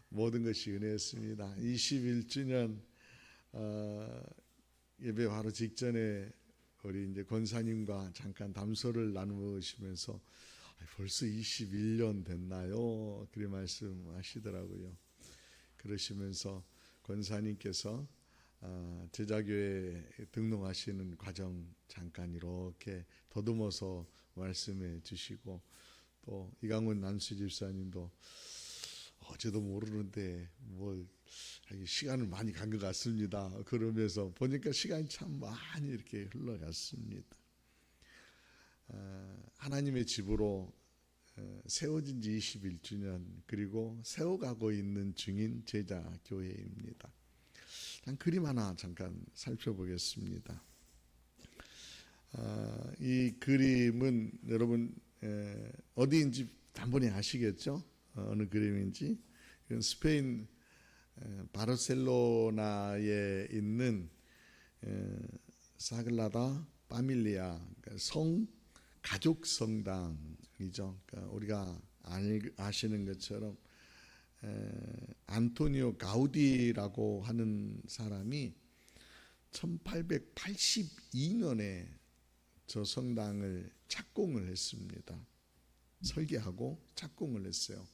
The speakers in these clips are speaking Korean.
모든 것이 은혜였습니다. 21주년 예배 바로 직전에 우리 이제 권사님과 잠깐 담소를 나누시면서 벌써 21년 됐나요? 그렇게 말씀하시더라고요. 그러시면서 권사님께서 제자교회 등록하시는 과정 잠깐 이렇게 더듬어서 말씀해 주시고, 또 이강훈 남수 집사님도 어제도 모르는데 뭘 시간을 많이 간 것 같습니다. 그러면서 보니까 시간이 참 많이 이렇게 흘러갔습니다. 하나님의 집으로 세워진 지 21주년, 그리고 세워가고 있는 중인 제자교회입니다. 그림 하나 잠깐 살펴보겠습니다. 이 그림은 여러분 어디인지 단번에 아시겠죠? 어느 그림인지. 이건 스페인 바르셀로나에 있는 사글라다 파밀리아, 성 가족 성당이죠. 그러니까 우리가 아시는 것처럼 안토니오 가우디라고 하는 사람이 1882년에 저 성당을 착공을 했습니다. 설계하고 착공을 했어요.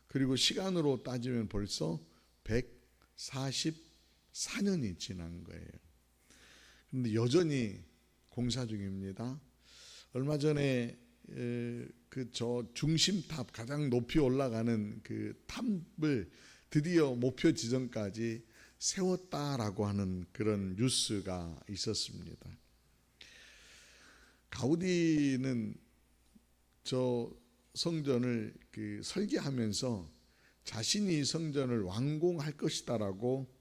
그리고 시간으로 따지면 벌써 144년이 지난 거예요. 그런데 여전히 공사 중입니다. 얼마 전에 그 저 중심탑, 가장 높이 올라가는 그 탑을 드디어 목표 지점까지 세웠다라고 하는 그런 뉴스가 있었습니다. 가우디는 저 성전을 설계하면서 자신이 성전을 완공할 것이다라고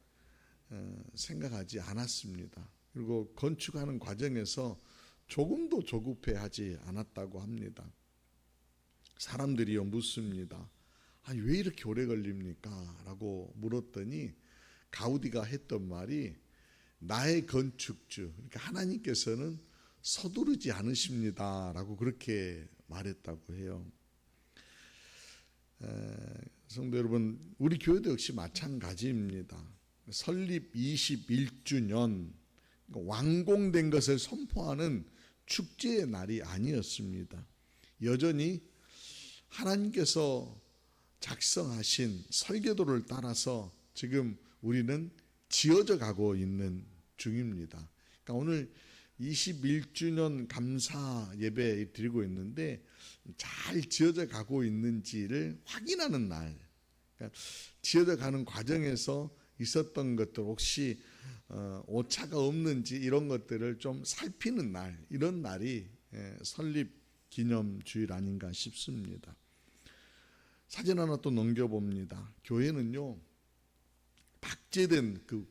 생각하지 않았습니다. 그리고 건축하는 과정에서 조금도 조급해하지 않았다고 합니다. 사람들이요 묻습니다. 왜 이렇게 오래 걸립니까? 라고 물었더니 가우디가 했던 말이, 나의 건축주, 그러니까 하나님께서는 서두르지 않으십니다 라고 그렇게 말했다고 해요. 성도 여러분, 우리 교회도 역시 마찬가지입니다. 설립 21주년, 완공된 것을 선포하는 축제의 날이 아니었습니다. 여전히 하나님께서 작성하신 설계도를 따라서 지금 우리는 지어져 가고 있는 중입니다. 그러니까 오늘 21주년 감사 예배 드리고 있는데 잘 지어져 가고 있는지를 확인하는 날, 그러니까 지어져 가는 과정에서 있었던 것들 혹시 오차가 없는지 이런 것들을 좀 살피는 날, 이런 날이 설립 기념주일 아닌가 싶습니다. 사진 하나 또 넘겨봅니다. 교회는요, 박제된 그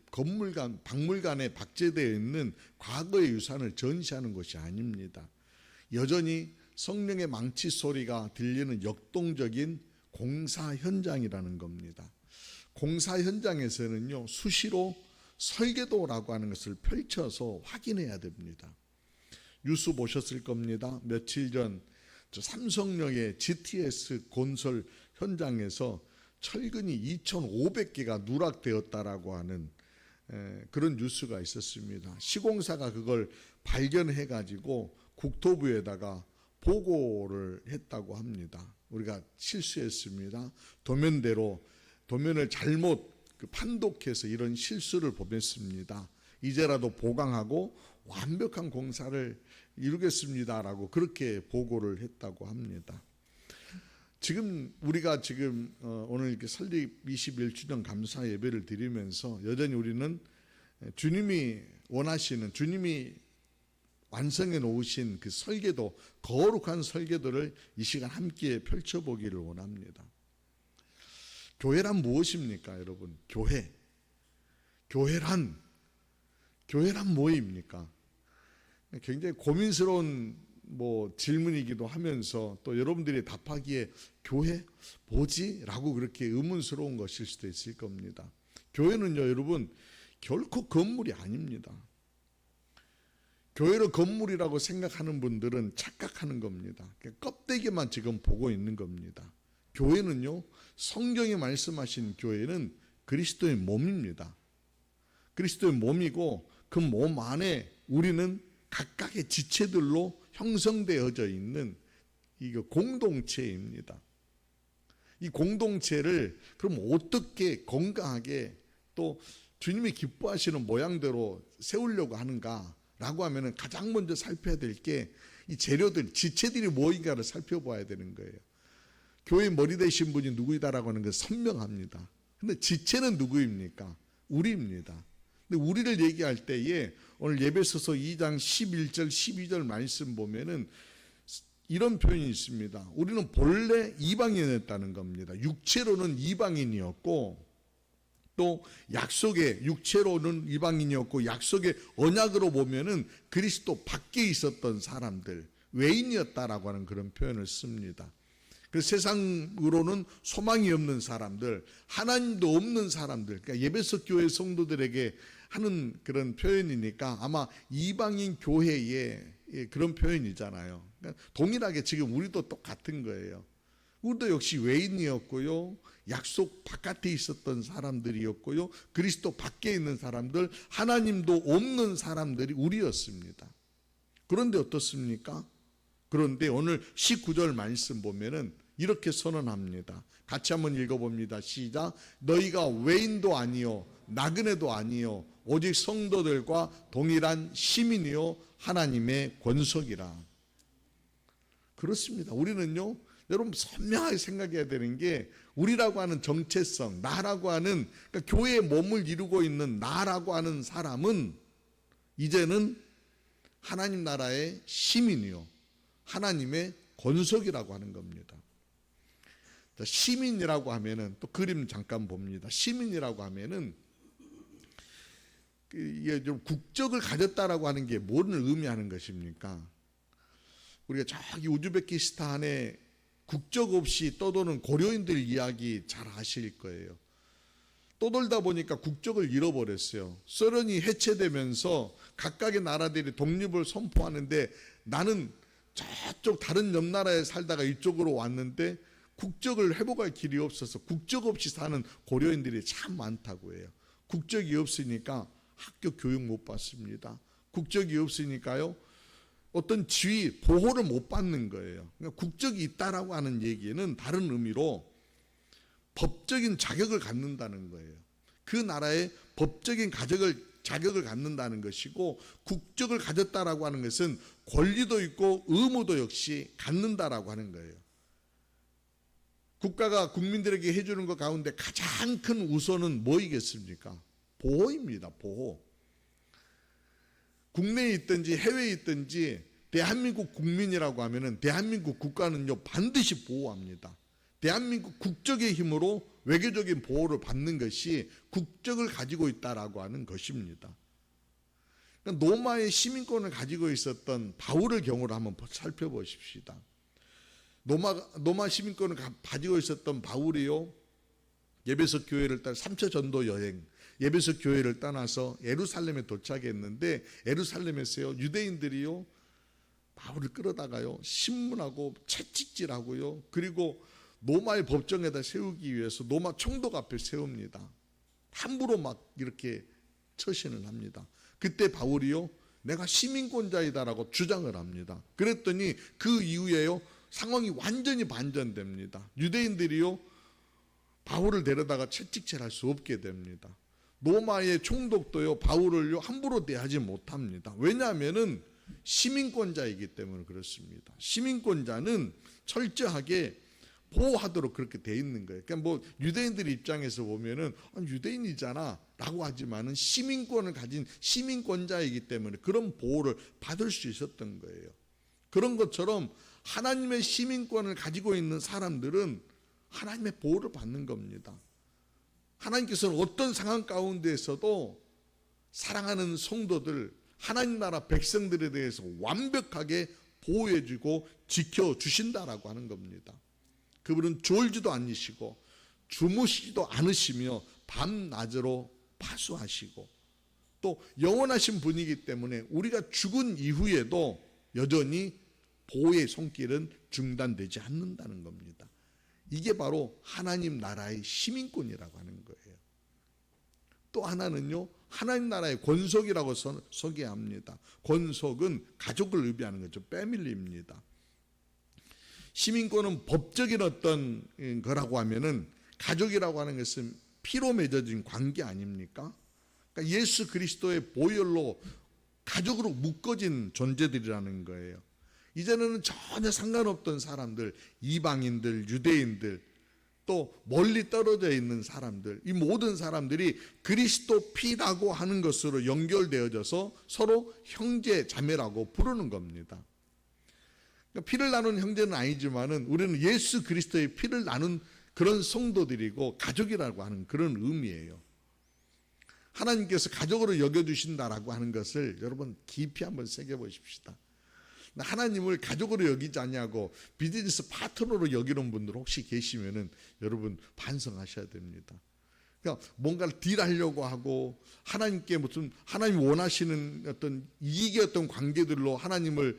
박물관에 박제되어 있는 과거의 유산을 전시하는 것이 아닙니다. 여전히 성령의 망치 소리가 들리는 역동적인 공사 현장이라는 겁니다. 공사 현장에서는요, 수시로 설계도라고 하는 것을 펼쳐서 확인해야 됩니다. 뉴스 보셨을 겁니다. 며칠 전 삼성역의 GTS 건설 현장에서 철근이 2,500개가 누락되었다라고 하는 그런 뉴스가 있었습니다. 시공사가 그걸 발견해 가지고 국토부에다가 보고를 했다고 합니다. 우리가 실수했습니다. 도면을 잘못 판독해서 이런 실수를 범했습니다. 이제라도 보강하고 완벽한 공사를 이루겠습니다라고 그렇게 보고를 했다고 합니다. 우리가 오늘 이렇게 설립 21주년 감사 예배를 드리면서 여전히 우리는 주님이 원하시는, 주님이 완성해 놓으신 그 설계도, 거룩한 설계도를 이 시간 함께 펼쳐보기를 원합니다. 교회란 무엇입니까, 여러분? 교회란 뭐입니까? 굉장히 고민스러운 질문이기도 하면서, 또 여러분들이 답하기에 교회 뭐지? 라고 그렇게 의문스러운 것일 수도 있을 겁니다. 교회는요, 여러분, 결코 건물이 아닙니다. 교회를 건물이라고 생각하는 분들은 착각하는 겁니다. 껍데기만 지금 보고 있는 겁니다. 교회는요, 성경이 말씀하신 교회는 그리스도의 몸입니다. 그리스도의 몸이고 그 몸 안에 우리는 각각의 지체들로 형성되어져 있는 이거 공동체입니다. 이 공동체를 그럼 어떻게 건강하게 또 주님이 기뻐하시는 모양대로 세우려고 하는가라고 하면은 가장 먼저 살펴야 될 게 이 재료들, 지체들이 뭐인가를 살펴봐야 되는 거예요. 교회 머리 되신 분이 누구이다라고 하는 게 선명합니다. 근데 지체는 누구입니까? 우리입니다. 근데 우리를 얘기할 때에 오늘 예배소서 2장 11절 12절 말씀 보면은 이런 표현이 있습니다. 우리는 본래 이방인이었다는 겁니다. 육체로는 이방인이었고 또 약속의 육체로는 이방인이었고 약속의 언약으로 보면은 그리스도 밖에 있었던 사람들, 외인이었다라고 하는 그런 표현을 씁니다. 그래서 세상으로는 소망이 없는 사람들, 하나님도 없는 사람들, 그러니까 예배석 교회 성도들에게 하는 그런 표현이니까 아마 이방인 교회의 그런 표현이잖아요. 그러니까 동일하게 지금 우리도 똑같은 거예요. 우리도 역시 외인이었고요, 약속 바깥에 있었던 사람들이었고요, 그리스도 밖에 있는 사람들, 하나님도 없는 사람들이 우리였습니다. 그런데 어떻습니까? 그런데 오늘 19절 말씀 보면은 이렇게 선언합니다. 같이 한번 읽어봅니다. 시작. 너희가 외인도 아니요 나그네도 아니요 오직 성도들과 동일한 시민이요 하나님의 권속이라. 그렇습니다. 우리는요, 여러분 선명하게 생각해야 되는 게 우리라고 하는 정체성, 나라고 하는, 그러니까 교회의 몸을 이루고 있는 나라고 하는 사람은 이제는 하나님 나라의 시민이요 하나님의 권속이라고 하는 겁니다. 시민이라고 하면은 또 그림 잠깐 봅니다. 시민이라고 하면은 이게 좀 국적을 가졌다라고 하는 게 뭐를 의미하는 것입니까? 우리가 저기 우즈베키스탄에 국적 없이 떠도는 고려인들 이야기 잘 아실 거예요. 떠돌다 보니까 국적을 잃어버렸어요. 소련이 해체되면서 각각의 나라들이 독립을 선포하는데 나는 저쪽 다른 옆 나라에 살다가 이쪽으로 왔는데 국적을 회복할 길이 없어서 국적 없이 사는 고려인들이 참 많다고 해요. 국적이 없으니까 학교 교육 못 받습니다. 국적이 없으니까요, 어떤 지위, 보호를 못 받는 거예요. 그러니까 국적이 있다라고 하는 얘기는 다른 의미로 법적인 자격을 갖는다는 거예요. 그 나라의 법적인 자격을 갖는다는 것이고, 국적을 가졌다라고 하는 것은 권리도 있고 의무도 역시 갖는다라고 하는 거예요. 국가가 국민들에게 해주는 것 가운데 가장 큰 우선은 뭐이겠습니까? 보호입니다. 보호. 국내에 있든지 해외에 있든지 대한민국 국민이라고 하면은 대한민국 국가는요 반드시 보호합니다. 대한민국 국적의 힘으로 외교적인 보호를 받는 것이 국적을 가지고 있다라고 하는 것입니다. 그러니까 로마의 시민권을 가지고 있었던 바울의 경우를 한번 살펴보십시다. 로마 시민권을 가지고 있었던 바울이요, 예배석 교회를 따라 3차 전도 여행, 예배석 교회를 떠나서 예루살렘에 도착했는데 예루살렘에서요 유대인들이요 바울을 끌어다가요 신문하고 채찍질하고요, 그리고 로마의 법정에다 세우기 위해서 로마 총독 앞에 세웁니다. 함부로 막 이렇게 처신을 합니다. 그때 바울이요 내가 시민권자이다라고 주장을 합니다. 그랬더니 그 이후에요 상황이 완전히 반전됩니다. 유대인들이요 바울을 데려다가 채찍질할 수 없게 됩니다. 로마의 총독도요 바울을요 함부로 대하지 못합니다. 왜냐하면은 시민권자이기 때문에 그렇습니다. 시민권자는 철저하게 보호하도록 그렇게 돼 있는 거예요. 그러니까 뭐 유대인들 입장에서 보면은 유대인이잖아 라고 하지만은 시민권을 가진 시민권자이기 때문에 그런 보호를 받을 수 있었던 거예요. 그런 것처럼 하나님의 시민권을 가지고 있는 사람들은 하나님의 보호를 받는 겁니다. 하나님께서는 어떤 상황 가운데에서도 사랑하는 성도들, 하나님 나라 백성들에 대해서 완벽하게 보호해주고 지켜주신다라고 하는 겁니다. 그분은 졸지도 않으시고 주무시지도 않으시며 밤낮으로 파수하시고 또 영원하신 분이기 때문에 우리가 죽은 이후에도 여전히 보호의 손길은 중단되지 않는다는 겁니다. 이게 바로 하나님 나라의 시민권이라고 하는 거예요. 또 하나는요, 하나님 나라의 권속이라고 소개합니다. 권속은 가족을 의미하는 거죠. 패밀리입니다. 시민권은 법적인 어떤 거라고 하면은, 가족이라고 하는 것은 피로 맺어진 관계 아닙니까? 그러니까 예수 그리스도의 보혈로 가족으로 묶어진 존재들이라는 거예요. 이제는 전혀 상관없던 사람들, 이방인들, 유대인들, 또 멀리 떨어져 있는 사람들, 이 모든 사람들이 그리스도 피라고 하는 것으로 연결되어져서 서로 형제 자매라고 부르는 겁니다. 그러니까 피를 나눈 형제는 아니지만은 우리는 예수 그리스도의 피를 나눈 그런 성도들이고 가족이라고 하는 그런 의미예요. 하나님께서 가족으로 여겨주신다라고 하는 것을 여러분 깊이 한번 새겨보십시다. 하나님을 가족으로 여기지 않냐고 비즈니스 파트너로 여기는 분들 혹시 계시면은 여러분 반성하셔야 됩니다. 그러니까 뭔가를 딜하려고 하고 하나님께 무슨 하나님 원하시는 어떤 이익의 어떤 관계들로 하나님을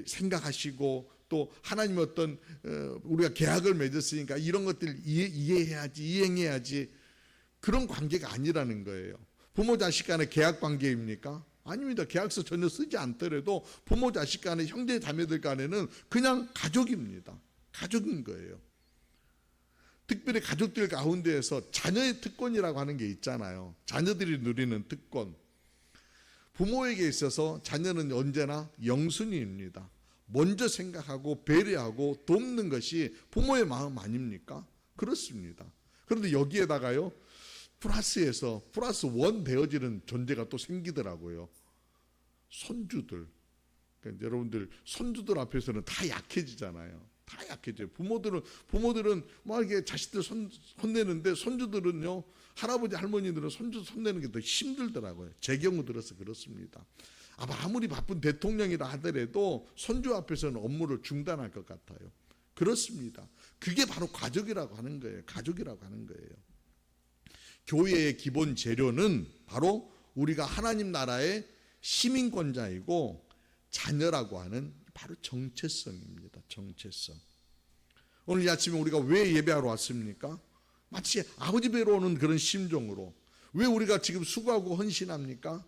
생각하시고, 또 하나님 어떤 우리가 계약을 맺었으니까 이런 것들 이해해야지, 이행해야지, 그런 관계가 아니라는 거예요. 부모 자식 간의 계약 관계입니까? 아닙니다. 계약서 전혀 쓰지 않더라도 부모 자식 간에, 형제 자매들 간에는 그냥 가족입니다. 가족인 거예요. 특별히 가족들 가운데에서 자녀의 특권이라고 하는 게 있잖아요. 자녀들이 누리는 특권. 부모에게 있어서 자녀는 언제나 영순이입니다. 먼저 생각하고 배려하고 돕는 것이 부모의 마음 아닙니까? 그렇습니다. 그런데 여기에다가요, 플러스에서 플러스 원 되어지는 존재가 또 생기더라고요. 손주들. 그러니까 여러분들 손주들 앞에서는 다 약해지잖아요. 다 약해져요. 부모들은 막 이게 자식들 혼내는데 손주들은요, 할아버지 할머니들은 손주 손내는 게 더 힘들더라고요. 제 경우 들어서 그렇습니다. 아무리 바쁜 대통령이라 하더라도 손주 앞에서는 업무를 중단할 것 같아요. 그렇습니다. 그게 바로 가족이라고 하는 거예요. 가족이라고 하는 거예요. 교회의 기본 재료는 바로 우리가 하나님 나라의 시민권자이고 자녀라고 하는 바로 정체성입니다. 정체성. 오늘 이 아침에 우리가 왜 예배하러 왔습니까? 마치 아버지 뵈러 오는 그런 심정으로. 왜 우리가 지금 수고하고 헌신합니까?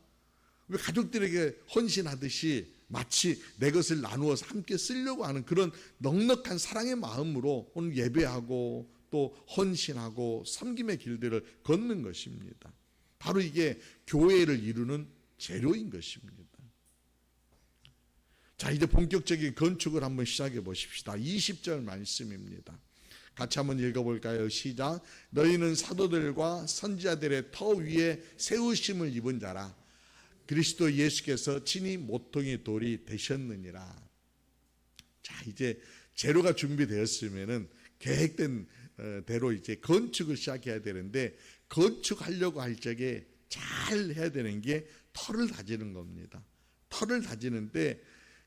왜 가족들에게 헌신하듯이 마치 내 것을 나누어서 함께 쓰려고 하는 그런 넉넉한 사랑의 마음으로 오늘 예배하고 또 헌신하고 섬김의 길들을 걷는 것입니다. 바로 이게 교회를 이루는 재료인 것입니다. 자, 이제 본격적인 건축을 한번 시작해 보십시다. 20절 말씀입니다. 같이 한번 읽어볼까요? 시작. 너희는 사도들과 선지자들의 터 위에 세우심을 입은 자라. 그리스도 예수께서 친히 모퉁이 돌이 되셨느니라. 자, 이제 재료가 준비되었으면은 계획된 대로 이제 건축을 시작해야 되는데, 건축하려고 할 적에 잘 해야 되는 게 터를 다지는 겁니다. 터를 다지는데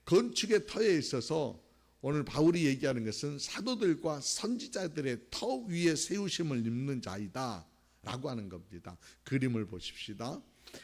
건축의 터에 있어서 오늘 바울이 얘기하는 것은 사도들과 선지자들의 터 위에 세우심을 입는 자이다 라고 하는 겁니다. 그림을 보십시다.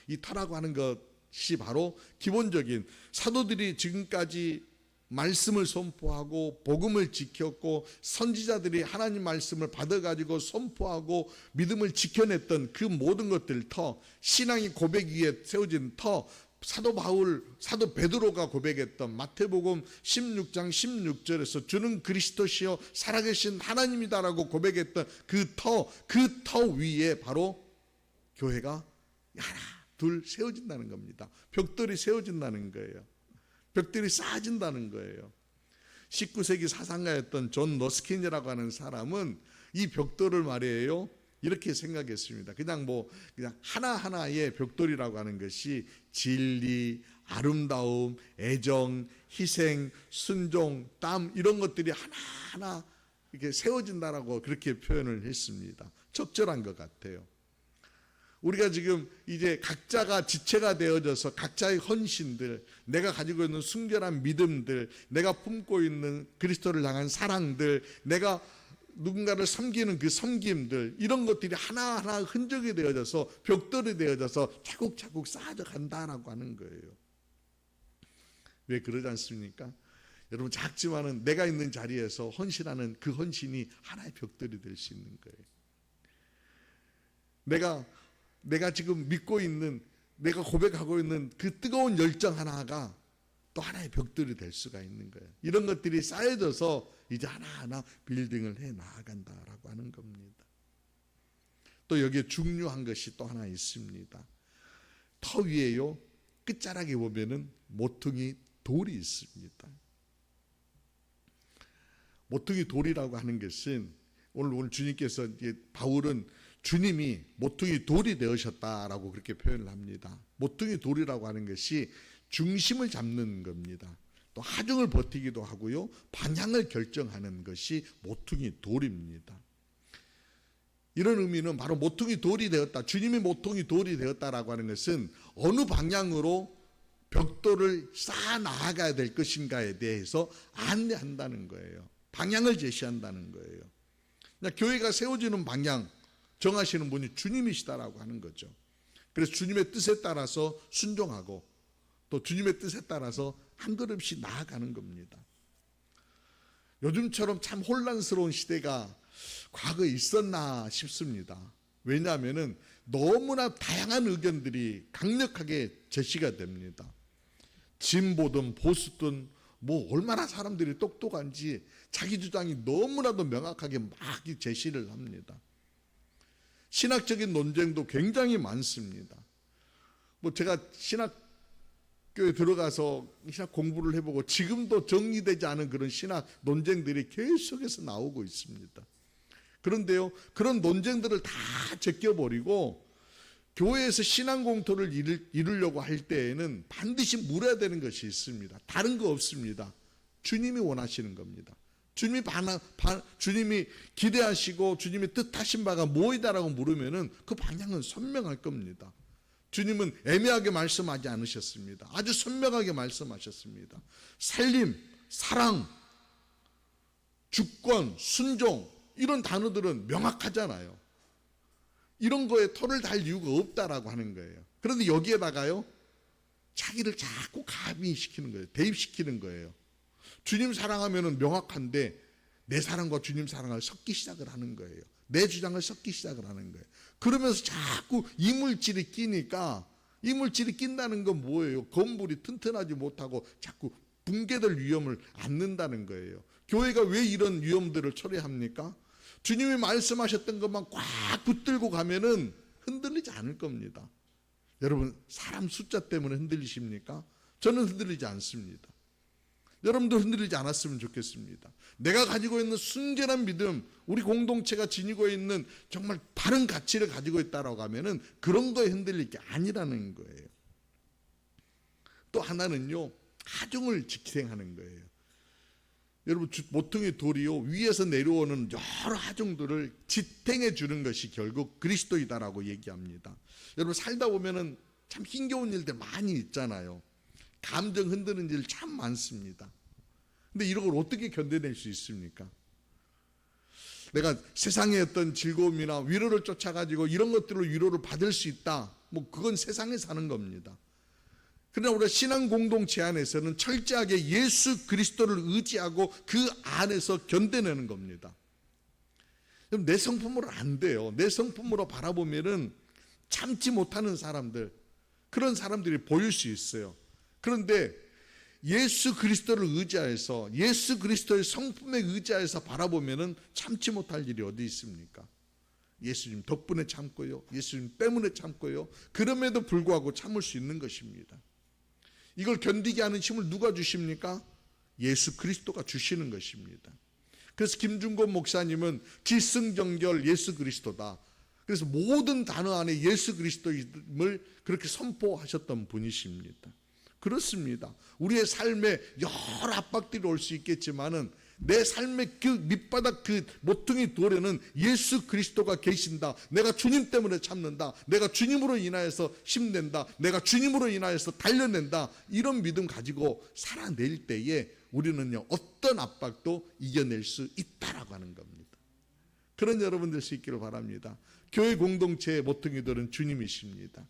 이 터라고 하는 것이 바로 기본적인, 사도들이 지금까지 말씀을 선포하고 복음을 지켰고 선지자들이 하나님 말씀을 받아가지고 선포하고 믿음을 지켜냈던 그 모든 것들 터, 신앙의 고백 위에 세워진 터, 사도 바울, 사도 베드로가 고백했던 마태복음 16장 16절에서 주는 그리스도시요 살아계신 하나님이다라고 고백했던 그 터 위에 바로 교회가 하나 둘 세워진다는 겁니다. 벽돌이 세워진다는 거예요. 벽돌이 쌓아진다는 거예요. 19세기 사상가였던 존 러스킨이라고 하는 사람은 이 벽돌을 말이에요, 이렇게 생각했습니다. 그냥 하나하나의 벽돌이라고 하는 것이 진리, 아름다움, 애정, 희생, 순종, 땀, 이런 것들이 하나하나 이렇게 세워진다라고 그렇게 표현을 했습니다. 적절한 것 같아요. 우리가 지금 이제 각자가 지체가 되어져서 각자의 헌신들, 내가 가지고 있는 순결한 믿음들, 내가 품고 있는 그리스도를 향한 사랑들, 내가 누군가를 섬기는 그 섬김들, 이런 것들이 하나하나 흔적이 되어져서 벽돌이 되어져서 차곡차곡 쌓아져 간다라고 하는 거예요. 왜 그러지 않습니까? 여러분, 작지만은 내가 있는 자리에서 헌신하는 그 헌신이 하나의 벽돌이 될 수 있는 거예요. 내가 지금 믿고 있는, 내가 고백하고 있는 그 뜨거운 열정 하나가 또 하나의 벽돌이 될 수가 있는 거예요. 이런 것들이 쌓여져서 이제 하나하나 빌딩을 해 나아간다라고 하는 겁니다. 또 여기에 중요한 것이 또 하나 있습니다. 터 위에요, 끝자락에 보면은 모퉁이 돌이 있습니다. 모퉁이 돌이라고 하는 것은 오늘 주님께서, 바울은 주님이 모퉁이 돌이 되으셨다라고 그렇게 표현을 합니다. 모퉁이 돌이라고 하는 것이 중심을 잡는 겁니다. 또 하중을 버티기도 하고요, 방향을 결정하는 것이 모퉁이 돌입니다. 이런 의미는 바로 모퉁이 돌이 되었다, 주님이 모퉁이 돌이 되었다라고 하는 것은 어느 방향으로 벽돌을 쌓아 나아가야 될 것인가에 대해서 안내한다는 거예요. 방향을 제시한다는 거예요. 교회가 세워지는 방향 정하시는 분이 주님이시다라고 하는 거죠. 그래서 주님의 뜻에 따라서 순종하고 또 주님의 뜻에 따라서 한 걸음씩 나아가는 겁니다. 요즘처럼 참 혼란스러운 시대가 과거에 있었나 싶습니다. 왜냐하면 너무나 다양한 의견들이 강력하게 제시가 됩니다. 진보든 보수든 얼마나 사람들이 똑똑한지 자기 주장이 너무나도 명확하게 막 제시를 합니다. 신학적인 논쟁도 굉장히 많습니다. 제가 신학교에 들어가서 신학 공부를 해보고 지금도 정리되지 않은 그런 신학 논쟁들이 계속해서 나오고 있습니다. 그런데요, 그런 논쟁들을 다 제껴버리고 교회에서 신앙 공통을 이루려고 할 때에는 반드시 물어야 되는 것이 있습니다. 다른 거 없습니다. 주님이 원하시는 겁니다. 주님이 기대하시고 주님이 뜻하신 바가 뭐이다라고 물으면은 그 방향은 선명할 겁니다. 주님은 애매하게 말씀하지 않으셨습니다. 아주 선명하게 말씀하셨습니다. 살림, 사랑, 주권, 순종, 이런 단어들은 명확하잖아요. 이런 거에 토를 달 이유가 없다라고 하는 거예요. 그런데 여기에다가요, 자기를 자꾸 가미시키는 거예요. 대입시키는 거예요. 주님 사랑하면은 명확한데 내 사랑과 주님 사랑을 섞기 시작을 하는 거예요. 내 주장을 섞기 시작을 하는 거예요. 그러면서 자꾸 이물질이 끼니까, 이물질이 낀다는 건 뭐예요? 건물이 튼튼하지 못하고 자꾸 붕괴될 위험을 안는다는 거예요. 교회가 왜 이런 위험들을 초래합니까? 주님이 말씀하셨던 것만 꽉 붙들고 가면은 흔들리지 않을 겁니다. 여러분, 사람 숫자 때문에 흔들리십니까? 저는 흔들리지 않습니다. 여러분도 흔들리지 않았으면 좋겠습니다. 내가 가지고 있는 순결한 믿음, 우리 공동체가 지니고 있는 정말 바른 가치를 가지고 있다라고 하면은 그런 거에 흔들릴 게 아니라는 거예요. 또 하나는요, 하중을 지탱하는 거예요. 여러분, 모퉁이 돌이요, 위에서 내려오는 여러 하중들을 지탱해 주는 것이 결국 그리스도이다라고 얘기합니다. 여러분, 살다 보면은 참 힘겨운 일들 많이 있잖아요. 감정 흔드는 일 참 많습니다. 근데 이런 걸 어떻게 견뎌낼 수 있습니까? 내가 세상의 어떤 즐거움이나 위로를 쫓아가지고 이런 것들로 위로를 받을 수 있다, 그건 세상에 사는 겁니다. 그러나 우리가 신앙 공동체 안에서는 철저하게 예수 그리스도를 의지하고 그 안에서 견뎌내는 겁니다. 내 성품으로 안 돼요. 내 성품으로 바라보면은 참지 못하는 사람들, 그런 사람들이 보일 수 있어요. 그런데 예수 그리스도를 의지하여서, 예수 그리스도의 성품에 의지하여서 바라보면은 참지 못할 일이 어디 있습니까? 예수님 덕분에 참고요, 예수님 때문에 참고요. 그럼에도 불구하고 참을 수 있는 것입니다. 이걸 견디게 하는 힘을 누가 주십니까? 예수 그리스도가 주시는 것입니다. 그래서 김중곤 목사님은 기승전결 예수 그리스도다. 그래서 모든 단어 안에 예수 그리스도임을 그렇게 선포하셨던 분이십니다. 그렇습니다. 우리의 삶에 여러 압박들이 올 수 있겠지만은 내 삶의 그 밑바닥 그 모퉁이 돌에는 예수 그리스도가 계신다. 내가 주님 때문에 참는다. 내가 주님으로 인하여서 힘낸다. 내가 주님으로 인하여서 달려낸다. 이런 믿음 가지고 살아낼 때에 우리는요, 어떤 압박도 이겨낼 수 있다라고 하는 겁니다. 그런 여러분 될 수 있기를 바랍니다. 교회 공동체의 모퉁이들은 주님이십니다.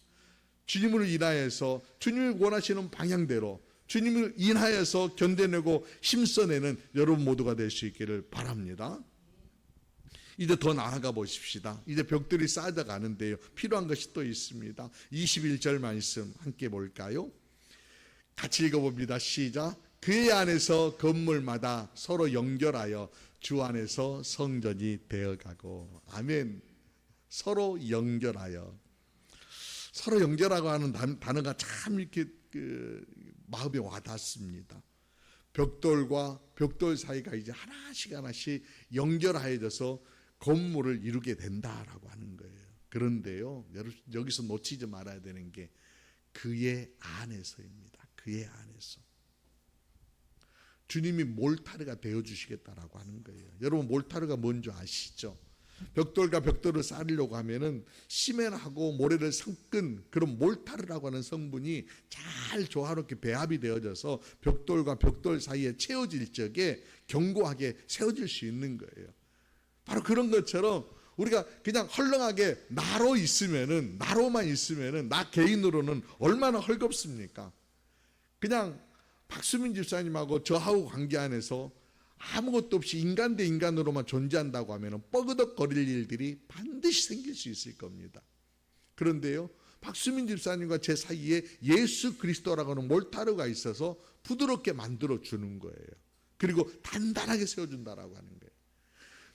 주님을 인하여서 주님이 원하시는 방향대로 주님을 인하여서 견뎌내고 힘써내는 여러분 모두가 될 수 있기를 바랍니다. 이제 더 나아가 보십시다. 이제 벽들이 쌓여 가는데요, 필요한 것이 또 있습니다. 21절 말씀 함께 볼까요? 같이 읽어봅니다. 시작. 그의 안에서 건물마다 서로 연결하여 주 안에서 성전이 되어가고. 아멘. 서로 연결하여. 서로 연결하고 하는 단어가 참 이렇게 마음에 와닿습니다. 벽돌과 벽돌 사이가 이제 하나씩 연결하여져서 건물을 이루게 된다라고 하는 거예요. 그런데요, 여기서 놓치지 말아야 되는 게 그의 안에서입니다. 그의 안에서. 주님이 몰타르가 되어주시겠다라고 하는 거예요. 여러분, 몰타르가 뭔지 아시죠? 벽돌과 벽돌을 쌓으려고 하면은 시멘하고 모래를 섞은 그런 몰타르라고 하는 성분이 잘 조화롭게 배합이 되어져서 벽돌과 벽돌 사이에 채워질 적에 견고하게 세워질 수 있는 거예요. 바로 그런 것처럼 우리가 그냥 헐렁하게 나로만 있으면은 나 개인으로는 얼마나 헐겁습니까? 그냥 박수민 집사님하고 저하고 관계 안에서 아무것도 없이 인간 대 인간으로만 존재한다고 하면 뻐그덕거릴 일들이 반드시 생길 수 있을 겁니다. 그런데요, 박수민 집사님과 제 사이에 예수 그리스도라고 하는 몰타르가 있어서 부드럽게 만들어 주는 거예요. 그리고 단단하게 세워준다라고 하는 거예요.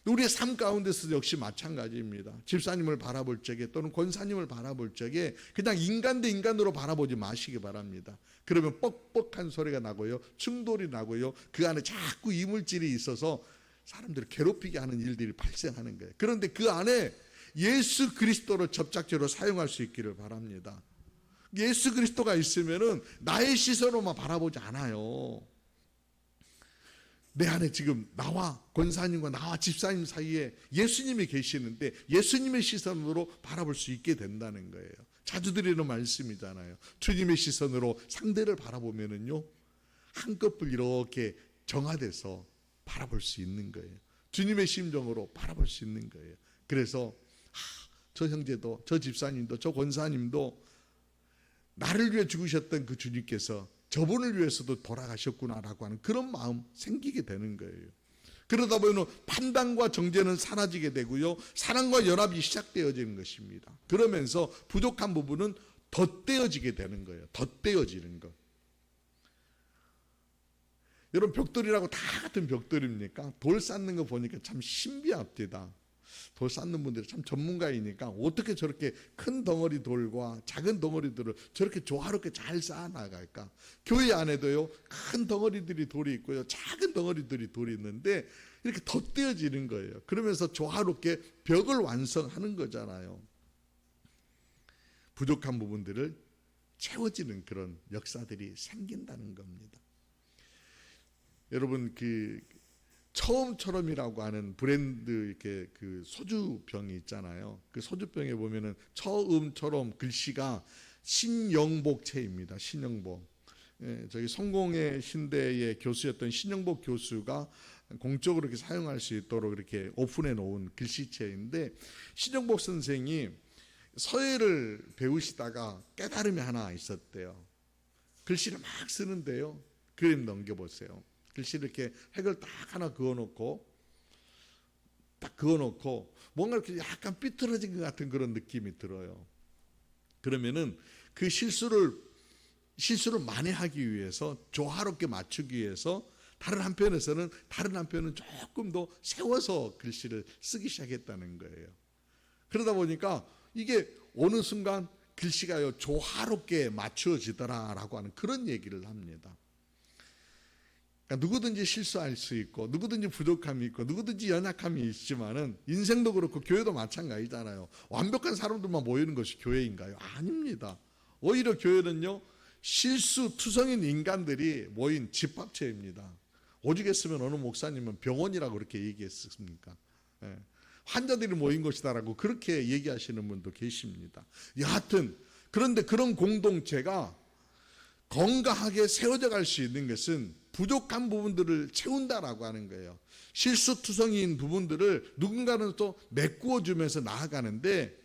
우리의 삶 가운데서 역시 마찬가지입니다. 집사님을 바라볼 적에 또는 권사님을 바라볼 적에 그냥 인간 대 인간으로 바라보지 마시기 바랍니다. 그러면 뻑뻑한 소리가 나고요, 충돌이 나고요, 그 안에 자꾸 이물질이 있어서 사람들을 괴롭히게 하는 일들이 발생하는 거예요. 그런데 그 안에 예수 그리스도를 접착제로 사용할 수 있기를 바랍니다. 예수 그리스도가 있으면은 나의 시선으로만 바라보지 않아요. 내 안에 지금 나와 권사님과 나와 집사님 사이에 예수님이 계시는데 예수님의 시선으로 바라볼 수 있게 된다는 거예요. 자주 드리는 말씀이잖아요. 주님의 시선으로 상대를 바라보면은요, 한꺼풀 이렇게 정화돼서 바라볼 수 있는 거예요. 주님의 심정으로 바라볼 수 있는 거예요. 그래서 저 형제도, 저 집사님도, 저 권사님도 나를 위해 죽으셨던 그 주님께서 저분을 위해서도 돌아가셨구나라고 하는 그런 마음 생기게 되는 거예요. 그러다 보면 판단과 정죄는 사라지게 되고요, 사랑과 연합이 시작되어지는 것입니다. 그러면서 부족한 부분은 덧대어지게 되는 거예요. 덧대어지는 것. 여러분, 벽돌이라고 다 같은 벽돌입니까? 돌 쌓는 거 보니까 참 신비합니다. 돌 쌓는 분들이 참 전문가이니까 어떻게 저렇게 큰 덩어리 돌과 작은 덩어리들을 저렇게 조화롭게 잘 쌓아 나갈까? 교회 안에도요, 큰 덩어리들이 돌이 있고요, 작은 덩어리들이 돌이 있는데 이렇게 덧대어지는 거예요. 그러면서 조화롭게 벽을 완성하는 거잖아요. 부족한 부분들을 채워지는 그런 역사들이 생긴다는 겁니다. 여러분, 처음처럼이라고 하는 브랜드 이렇게 그 소주병이 있잖아요. 그 소주병에 보면은 처음처럼 글씨가 신영복체입니다. 신영복. 저기 성공의 신대의 교수였던 신영복 교수가 공적으로 이렇게 사용할 수 있도록 이렇게 오픈해 놓은 글씨체인데, 신영복 선생이 서예를 배우시다가 깨달음이 하나 있었대요. 글씨를 막 쓰는데요, 그림 넘겨보세요. 글씨를 이렇게 획을 딱 하나 그어놓고 뭔가 이렇게 약간 삐뚤어진 것 같은 그런 느낌이 들어요. 그러면은 그 실수를 만회하기 위해서, 조화롭게 맞추기 위해서 다른 한편은 조금 더 세워서 글씨를 쓰기 시작했다는 거예요. 그러다 보니까 이게 어느 순간 글씨가요, 조화롭게 맞추어지더라라고 하는 그런 얘기를 합니다. 그러니까 누구든지 실수할 수 있고, 누구든지 부족함이 있고, 누구든지 연약함이 있지만은 인생도 그렇고 교회도 마찬가지잖아요. 완벽한 사람들만 모이는 것이 교회인가요? 아닙니다. 오히려 교회는요, 실수투성인 인간들이 모인 집합체입니다. 오죽했으면 어느 목사님은 병원이라고 그렇게 얘기했습니까? 환자들이 모인 것이다라고 그렇게 얘기하시는 분도 계십니다. 여하튼 그런데 그런 공동체가 건강하게 세워져 갈 수 있는 것은 부족한 부분들을 채운다라고 하는 거예요. 실수투성이인 부분들을 누군가는 또 메꾸어 주면서 나아가는데,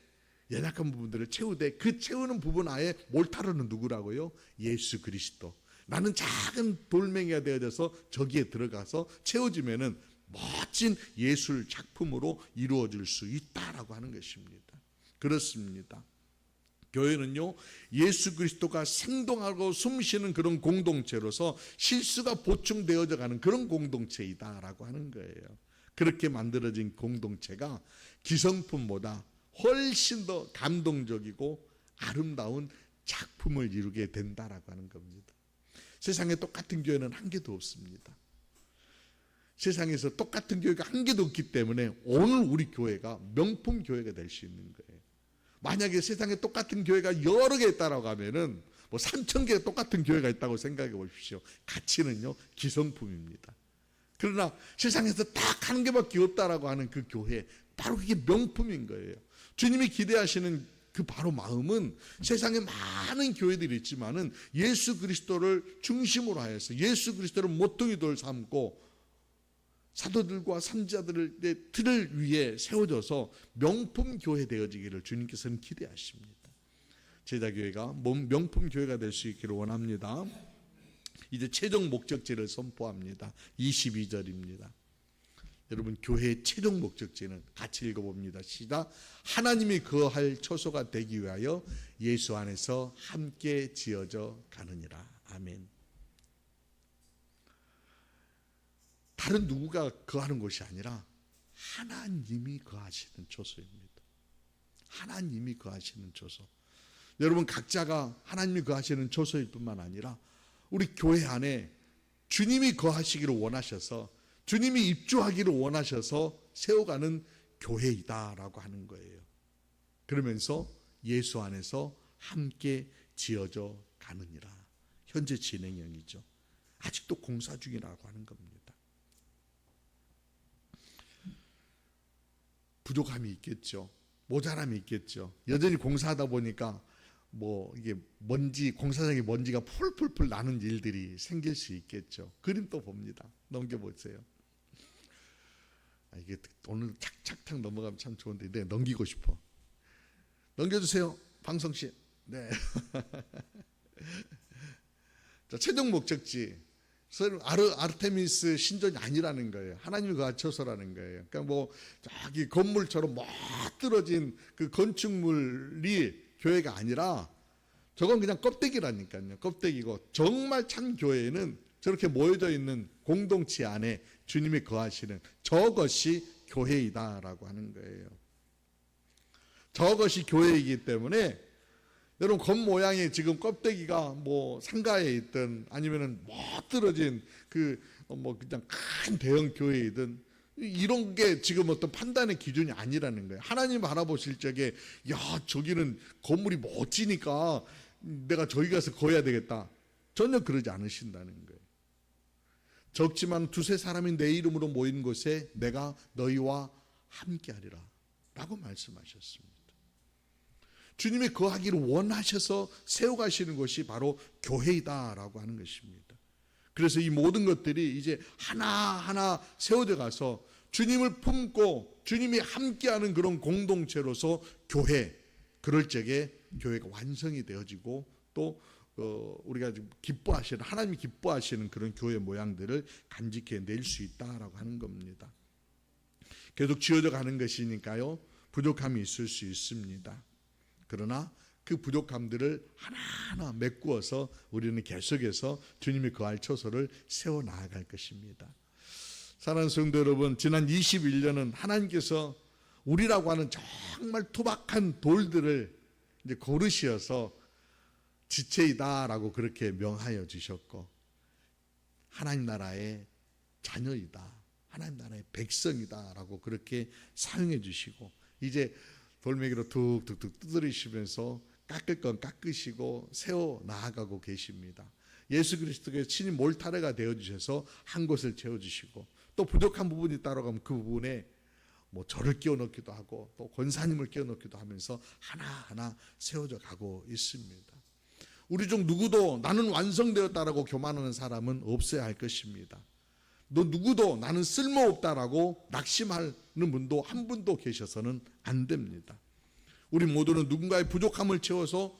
연약한 부분들을 채우되 그 채우는 부분 아에 몰타르는 누구라고요? 예수 그리스도. 나는 작은 돌멩이가 되어져서 저기에 들어가서 채워지면은 멋진 예술 작품으로 이루어질 수 있다라고 하는 것입니다. 그렇습니다. 교회는요, 예수 그리스도가 생동하고 숨쉬는 그런 공동체로서 실수가 보충되어져 가는 그런 공동체이다라고 하는 거예요. 그렇게 만들어진 공동체가 기성품보다 훨씬 더 감동적이고 아름다운 작품을 이루게 된다라고 하는 겁니다. 세상에 똑같은 교회는 한 개도 없습니다. 세상에서 똑같은 교회가 한 개도 없기 때문에 오늘 우리 교회가 명품 교회가 될 수 있는 거예요. 만약에 세상에 똑같은 교회가 여러 개 있다라고 하면은 뭐 3,000개 똑같은 교회가 있다고 생각해 보십시오. 가치는요, 기성품입니다. 그러나 세상에서 딱 한 개밖에 없다라고 하는 그 교회, 바로 그게 명품인 거예요. 주님이 기대하시는 그 바로 마음은 세상에 많은 교회들이 있지만은 예수 그리스도를 중심으로 하여서 예수 그리스도를 모퉁이돌 삼고 사도들과 선지자들의 틀을 위해 세워져서 명품 교회 되어지기를 주님께서는 기대하십니다. 제자교회가 명품 교회가 될 수 있기를 원합니다. 이제 최종 목적지를 선포합니다. 22절입니다. 여러분, 교회의 최종 목적지는 같이 읽어봅니다. 시작. 하나님이 거할 처소가 되기 위하여 예수 안에서 함께 지어져 가느니라. 아멘. 다른 누구가 거하는 곳이 아니라 하나님이 거하시는 처소입니다. 하나님이 거하시는 처소. 여러분, 각자가 하나님이 거하시는 처소일 뿐만 아니라 우리 교회 안에 주님이 거하시기를 원하셔서 주님이 입주하기를 원하셔서 세워가는 교회이다라고 하는 거예요. 그러면서 예수 안에서 함께 지어져 가느니라. 현재 진행형이죠. 아직도 공사 중이라고 하는 겁니다. 부족함이 있겠죠. 모자람이 있겠죠. 여전히 공사하다 보니까 뭐 이게 먼지, 공사장에 먼지가 풀풀풀 나는 일들이 생길 수 있겠죠. 그림 또 봅니다. 넘겨보세요. 이게 오늘 착착착 넘어가면 참 좋은데, 네, 넘기고 싶어. 넘겨주세요, 방성씨. 네. 자, 최종 목적지. 아르테미스 신전이 아니라는 거예요. 하나님이 거할 처소라는 거예요. 그러니까 뭐 저기 건물처럼 멋들어진 그 건축물이 교회가 아니라 저건 그냥 껍데기라니까요. 껍데기고, 정말 참 교회는 저렇게 모여져 있는 공동체 안에 주님이 거하시는 저것이 교회이다라고 하는 거예요. 저것이 교회이기 때문에 여러분, 겉모양이 지금 껍데기가 뭐 상가에 있든 아니면은 멋들어진 그 뭐 그냥 큰 대형 교회이든 이런 게 지금 어떤 판단의 기준이 아니라는 거예요. 하나님 바라보실 적에 야, 저기는 건물이 멋지니까 내가 저기 가서 거해야 되겠다, 전혀 그러지 않으신다는 거예요. 적지만 두세 사람이 내 이름으로 모인 곳에 내가 너희와 함께하리라 라고 말씀하셨습니다. 주님이 거하기를 원하셔서 세워가시는 것이 바로 교회이다라고 하는 것입니다. 그래서 이 모든 것들이 이제 하나하나 세워져 가서 주님을 품고 주님이 함께하는 그런 공동체로서 교회, 그럴 적에 교회가 완성이 되어지고 또 우리가 기뻐하시는, 하나님이 기뻐하시는 그런 교회 모양들을 간직해 낼 수 있다라고 하는 겁니다. 계속 지어져 가는 것이니까요, 부족함이 있을 수 있습니다. 그러나 그 부족함들을 하나하나 메꾸어서 우리는 계속해서 주님이 거할 처소를 세워 나아갈 것입니다. 사랑하는 성도 여러분, 지난 21년은 하나님께서 우리라고 하는 정말 투박한 돌들을 이제 고르시어서 지체이다라고 그렇게 명하여 주셨고, 하나님 나라의 자녀이다, 하나님 나라의 백성이다라고 그렇게 사용해 주시고, 이제 돌멩이로 툭툭툭 두드리시면서 깎을 건 깎으시고 세워 나아가고 계십니다. 예수 그리스도께서 친히 몰타래가 되어주셔서 한 곳을 채워주시고, 또 부족한 부분이 있다고 하면 그 부분에 뭐 저를 끼워 넣기도 하고 또 권사님을 끼워 넣기도 하면서 하나하나 세워져 가고 있습니다. 우리 중 누구도 나는 완성되었다라고 교만하는 사람은 없어야 할 것입니다. 너 누구도 나는 쓸모없다라고 낙심하는 분도 한 분도 계셔서는 안 됩니다. 우리 모두는 누군가의 부족함을 채워서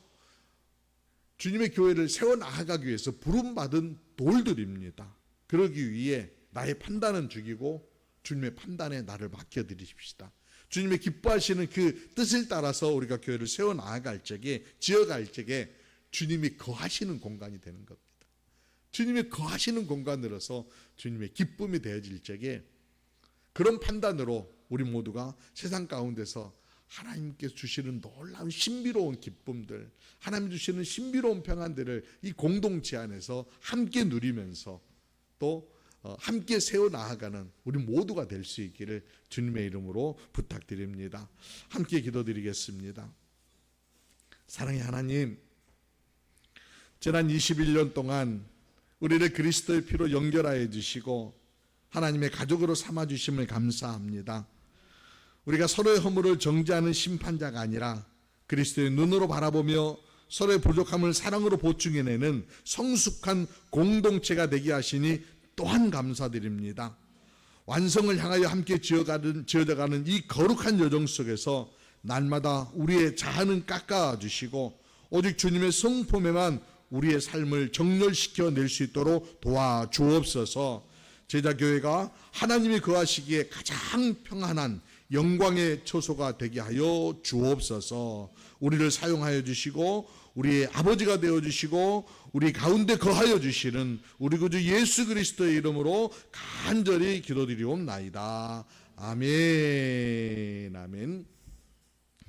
주님의 교회를 세워나가기 위해서 부름받은 돌들입니다. 그러기 위해 나의 판단은 죽이고 주님의 판단에 나를 맡겨드리십시다. 주님의 기뻐하시는 그 뜻을 따라서 우리가 교회를 세워나갈 적에, 지어갈 적에 주님이 거하시는 공간이 되는 겁니다. 주님이 거하시는 공간으로서 주님의 기쁨이 되어질 적에 그런 판단으로 우리 모두가 세상 가운데서 하나님께서 주시는 놀라운 신비로운 기쁨들, 하나님 주시는 신비로운 평안들을 이 공동체 안에서 함께 누리면서 또 함께 세워나가는 우리 모두가 될 수 있기를 주님의 이름으로 부탁드립니다. 함께 기도드리겠습니다. 사랑의 하나님, 지난 21년 동안 우리를 그리스도의 피로 연결하여 주시고 하나님의 가족으로 삼아주심을 감사합니다. 우리가 서로의 허물을 정죄하는 심판자가 아니라 그리스도의 눈으로 바라보며 서로의 부족함을 사랑으로 보충해내는 성숙한 공동체가 되게 하시니 또한 감사드립니다. 완성을 향하여 함께 지어져가는 이 거룩한 여정 속에서 날마다 우리의 자아는 깎아주시고 오직 주님의 성품에만 우리의 삶을 정렬시켜 낼 수 있도록 도와주옵소서. 제자교회가 하나님이 거하시기에 가장 평안한 영광의 처소가 되게 하여 주옵소서. 우리를 사용하여 주시고 우리의 아버지가 되어주시고 우리 가운데 거하여 주시는 우리 구주 예수 그리스도의 이름으로 간절히 기도드리옵나이다. 아멘. 아멘.